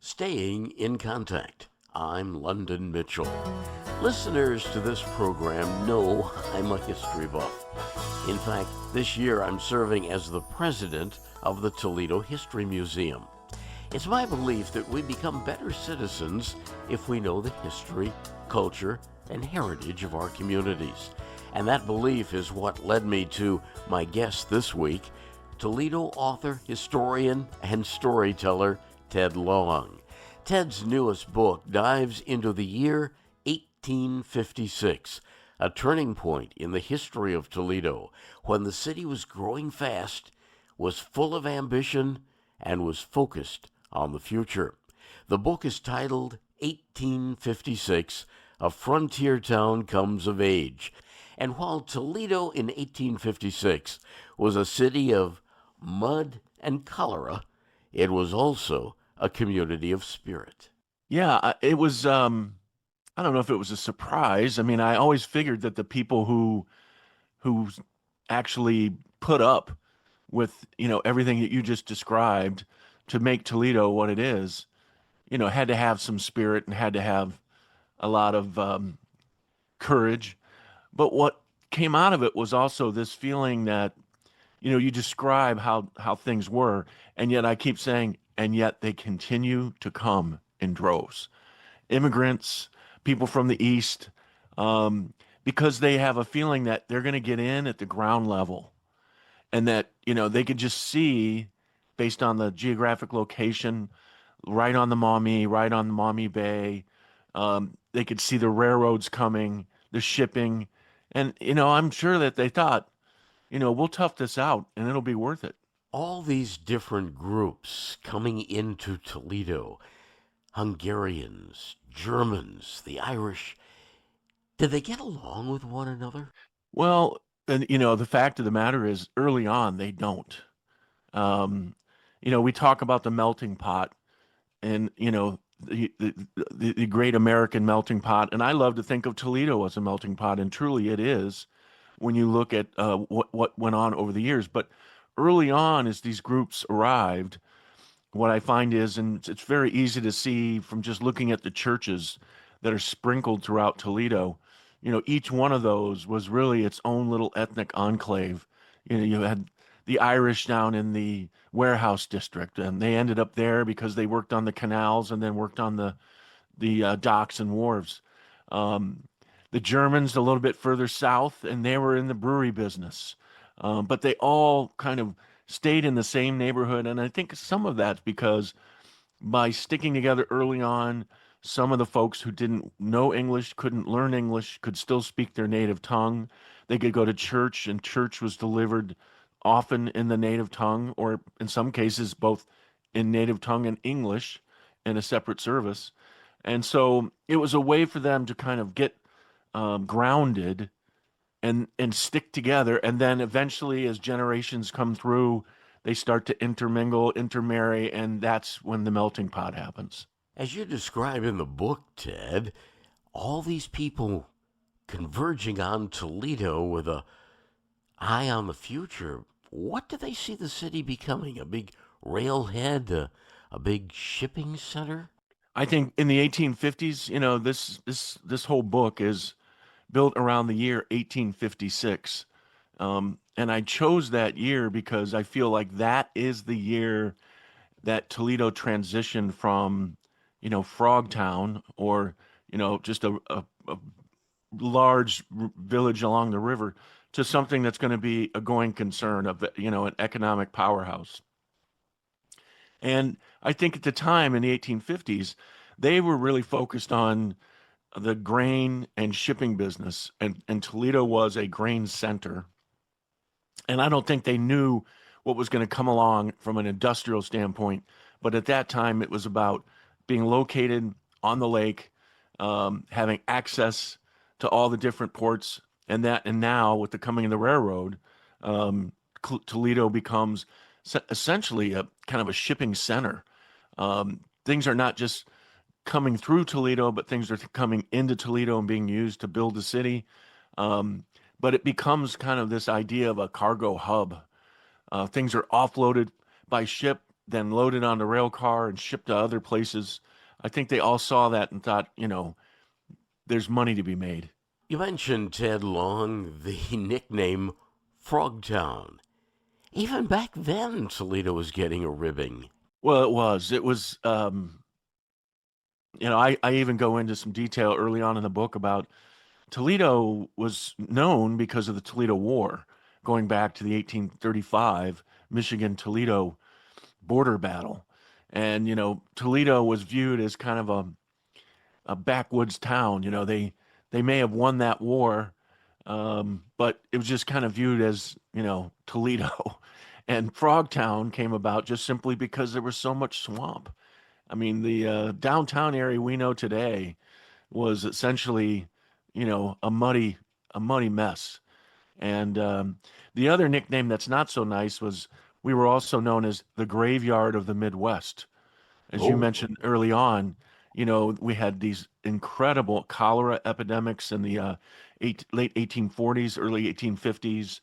Staying in Contact. I'm London Mitchell. Listeners to this program know I'm a history buff. In fact, this year I'm serving as the president of the Toledo History Museum. It's my belief that we become better citizens if we know the history, culture, and heritage of our communities. And that belief is what led me to my guest this week, Toledo author, historian, and storyteller Ted Long. Ted's newest book dives into the year 1856, a turning point in the history of Toledo, when the city was growing fast, was full of ambition, and was focused on the future. The book is titled 1856, A Frontier Town Comes of Age. And while Toledo in 1856 was a city of mud and cholera, it was also a community of spirit. Yeah, it was. I don't know if it was a surprise. I mean, I always figured that the people who actually put up with everything that you just described to make Toledo what it is, had to have some spirit and had to have a lot of courage. But what came out of it was also this feeling that you describe how things were, and yet I keep saying, and yet they continue to come in droves. Immigrants, people from the East, because they have a feeling that they're going to get in at the ground level, and that they could just see, based on the geographic location, right on the Maumee, right on the Maumee Bay. They could see the railroads coming, the shipping, and I'm sure that they thought, we'll tough this out and it'll be worth it. All these different groups coming into Toledo, Hungarians, Germans, the Irish, did they get along with one another? Well, and the fact of the matter is, early on, they don't. Um, we talk about the melting pot, and the great American melting pot, and I love to think of Toledo as a melting pot, and truly it is when you look at what went on over the years. But early on, as these groups arrived, what I find is, and it's very easy to see from just looking at the churches that are sprinkled throughout Toledo, each one of those was really its own little ethnic enclave. You had the Irish down in the warehouse district, and they ended up there because they worked on the canals and then worked on the docks and wharves. Um, the Germans a little bit further south, and they were in the brewery business. But they all kind of stayed in the same neighborhood, and I think some of that's because by sticking together early on, some of the folks who didn't know English, couldn't learn English, could still speak their native tongue. They could go to church, and church was delivered often in the native tongue, or in some cases, both in native tongue and English in a separate service. And so it was a way for them to kind of get grounded and stick together. And then eventually, as generations come through, they start to intermingle, intermarry, and that's when the melting pot happens. As you describe in the book, Ted, all these people converging on Toledo with a eye on the future. What do they see the city becoming? A big railhead, a big shipping center? I think in the 1850s, this whole book is built around the year 1856. And I chose that year because I feel like that is the year that Toledo transitioned from, Frogtown, or, just a large village along the river, to something that's going to be a going concern of, an economic powerhouse. And I think at the time in the 1850s, they were really focused on the grain and shipping business, and Toledo was a grain center. And I don't think they knew what was going to come along from an industrial standpoint. But at that time, it was about being located on the lake, having access to all the different ports, and now with the coming of the railroad, um, Toledo becomes essentially a kind of a shipping center. Things are not just coming through Toledo, but things are coming into Toledo and being used to build the city. Um, but it becomes kind of this idea of a cargo hub. Things are offloaded by ship. then loaded on the rail car and shipped to other places. I think they all saw that and thought, there's money to be made. You mentioned Ted Long, the nickname Frogtown. Even back then, Toledo was getting a ribbing. Well, it was. I even go into some detail early on in the book about Toledo was known because of the Toledo War, going back to the 1835 Michigan-Toledo border battle. And, Toledo was viewed as kind of a backwoods town. They may have won that war, but it was just kind of viewed as, Toledo. And Frogtown came about just simply because there was so much swamp. I mean, the downtown area we know today was essentially, a muddy mess. And the other nickname that's not so nice was we were also known as the graveyard of the Midwest. As you Oh, mentioned early on, we had these incredible cholera epidemics in the late 1840s, early 1850s,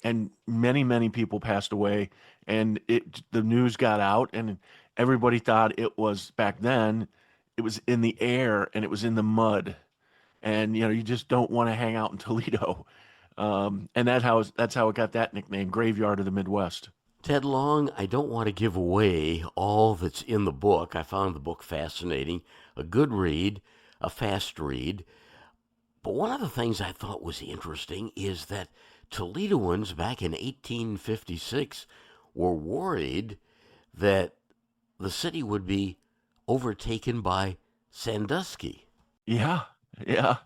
and many, many people passed away. And the news got out, and everybody thought it was back then. It was in the air and it was in the mud, and you just don't want to hang out in Toledo. And that's how it got that nickname, Graveyard of the Midwest. Ted Long, I don't want to give away all that's in the book. I found the book fascinating, a good read, a fast read. But one of the things I thought was interesting is that Toledoans back in 1856 were worried that the city would be overtaken by Sandusky. Yeah, yeah.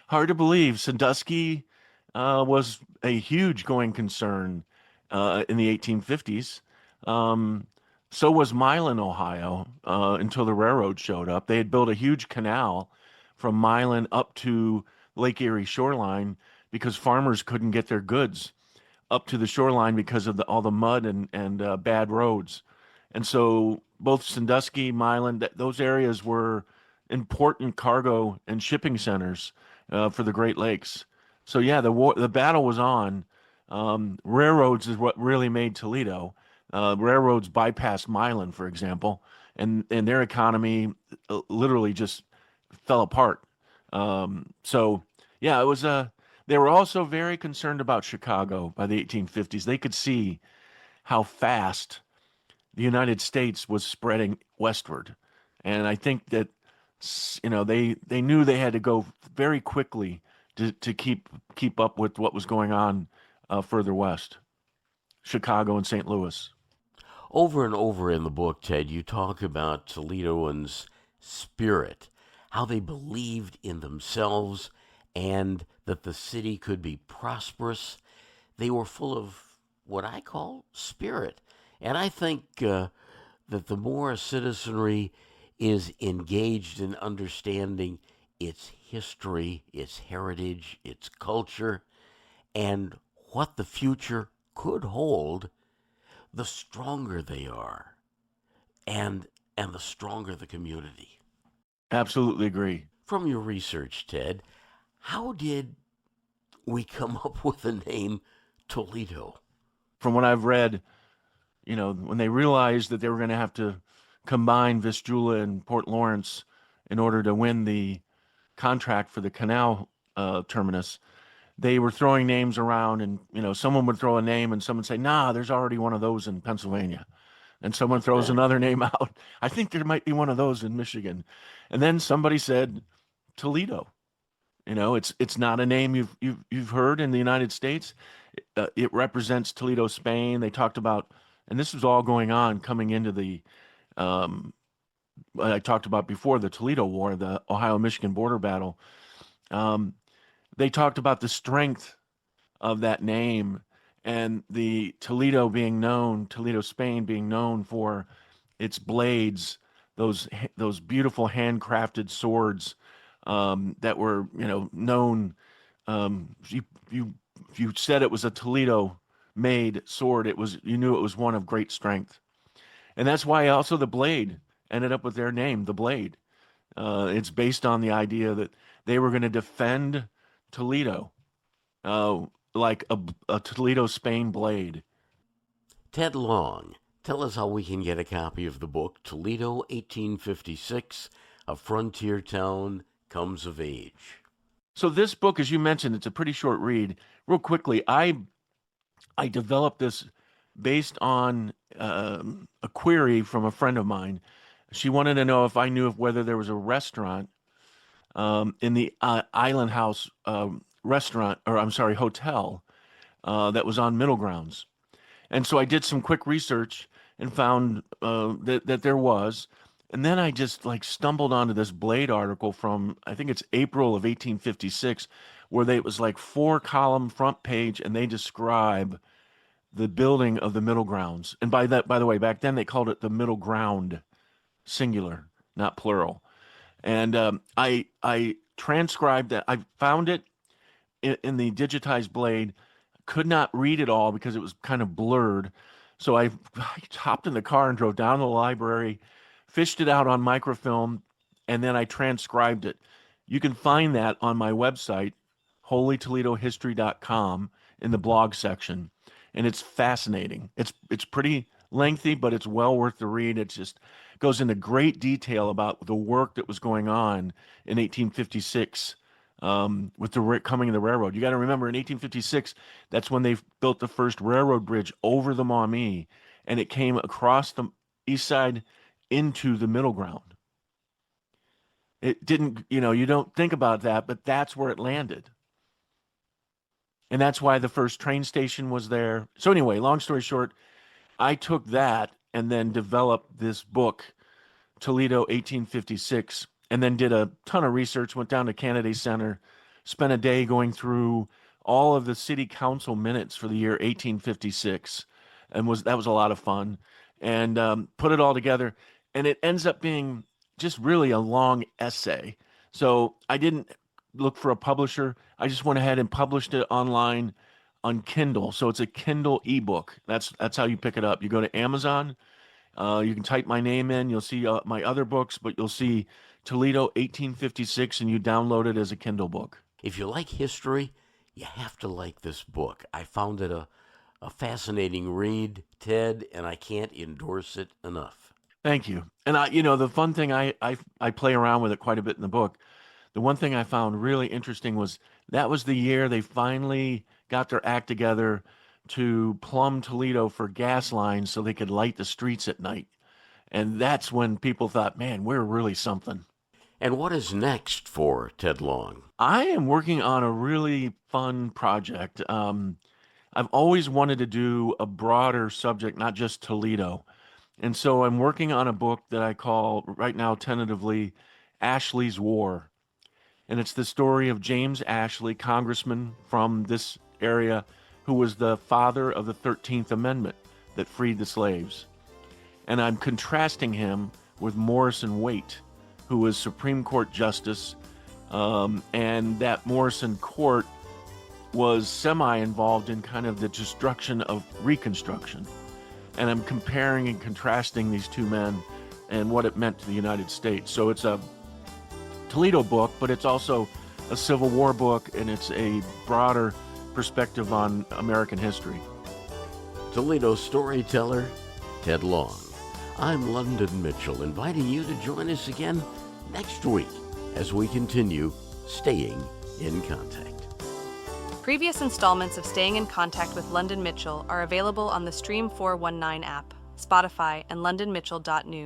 Hard to believe. Sandusky was a huge going concern in the 1850s. Um, so was Milan, Ohio, until the railroad showed up. They had built a huge canal from Milan up to Lake Erie shoreline because farmers couldn't get their goods up to the shoreline because of all the mud and bad roads. And so both Sandusky, Milan, those areas were important cargo and shipping centers for the Great Lakes. So yeah, the battle was on. Railroads is what really made Toledo. Railroads bypassed Milan, for example, and their economy literally just fell apart. So yeah, it was they were also very concerned about Chicago by the 1850s. They could see how fast the United States was spreading westward. And I think that they knew they had to go very quickly to keep up with what was going on further west, Chicago and St. Louis. Over and over in the book, Ted, you talk about Toledoans' spirit, how they believed in themselves and that the city could be prosperous. They were full of what I call spirit. And I think that the more a citizenry is engaged in understanding its history, its heritage, its culture, and what the future could hold, the stronger they are, and the stronger the community. Absolutely agree. From your research, Ted, how did we come up with the name Toledo? From what I've read, when they realized that they were going to have to combine Vistula and Port Lawrence in order to win the contract for the canal terminus, they were throwing names around, and someone would throw a name, and someone would say, "Nah, there's already one of those in Pennsylvania," and someone throws another name out. I think there might be one of those in Michigan, and then somebody said Toledo. It's not a name you've heard in the United States. It represents Toledo, Spain. They talked about, and this was all going on coming into the um, what I talked about before, the Toledo War, the Ohio-Michigan border battle. Um, they talked about the strength of that name and the Toledo, Spain being known for its blades, those beautiful handcrafted swords that were, known. If you said it was a Toledo made sword, you knew it was one of great strength. And that's why also the blade ended up with their name, the blade. It's based on the idea that they were going to defend Toledo, uh, like a Toledo Spain blade. Ted Long, Tell us how we can get a copy of the book, Toledo, 1856, A Frontier Town Comes of Age. So this book, as you mentioned, it's a pretty short read. Real quickly, I developed this based on a query from a friend of mine. She wanted to know if I knew of whether there was a restaurant in the Island House restaurant, or I'm sorry, hotel that was on Middle Grounds. And so I did some quick research and found that there was. And then I just like stumbled onto this Blade article from, I think it's April of 1856, where it was like 4-column front page, and they describe the building of the Middle Grounds. And by the way, back then they called it the Middle Ground, singular, not plural. And I transcribed that. I found it in the digitized Blade. Could not read it all because it was kind of blurred. So I hopped in the car and drove down to the library, fished it out on microfilm, and then I transcribed it. You can find that on my website, holytoledohistory.com, in the blog section. And it's fascinating. It's pretty lengthy, but it's well worth the read. It just goes into great detail about the work that was going on in 1856 with the coming of the railroad. You got to remember, in 1856, that's when they built the first railroad bridge over the Maumee, and it came across the east side into the Middle Ground. It didn't, you don't think about that, but that's where it landed. And that's why the first train station was there. So anyway, long story short, I took that and then developed this book, Toledo 1856, and then did a ton of research, went down to Kennedy Center, spent a day going through all of the city council minutes for the year 1856, and that was a lot of fun, and put it all together. And it ends up being just really a long essay. So I didn't look for a publisher. I just went ahead and published it online on Kindle. So it's a Kindle ebook. That's how you pick it up. You go to Amazon. You can type my name in. You'll see my other books, but you'll see Toledo 1856, and you download it as a Kindle book. If you like history, you have to like this book. I found it a fascinating read, Ted, and I can't endorse it enough. Thank you. And the fun thing, I play around with it quite a bit in the book. The one thing I found really interesting was that was the year they finally got their act together to plumb Toledo for gas lines so they could light the streets at night. And that's when people thought, man, we're really something. And what is next for Ted Long? I am working on a really fun project. I've always wanted to do a broader subject, not just Toledo. And so I'm working on a book that I call right now tentatively Ashley's War. And it's the story of James Ashley, congressman from this area, who was the father of the 13th Amendment that freed the slaves. And I'm contrasting him with Morrison Waite, who was Supreme Court Justice, and that Morrison Court was semi-involved in kind of the destruction of Reconstruction. And I'm comparing and contrasting these two men and what it meant to the United States. So it's a Toledo book, but it's also a Civil War book, and it's a broader perspective on American history. Toledo storyteller Ted Long. I'm London Mitchell, inviting you to join us again next week as we continue staying in contact. Previous installments of Staying in Contact with London Mitchell are available on the Stream 419 app, Spotify, and londonmitchell.news.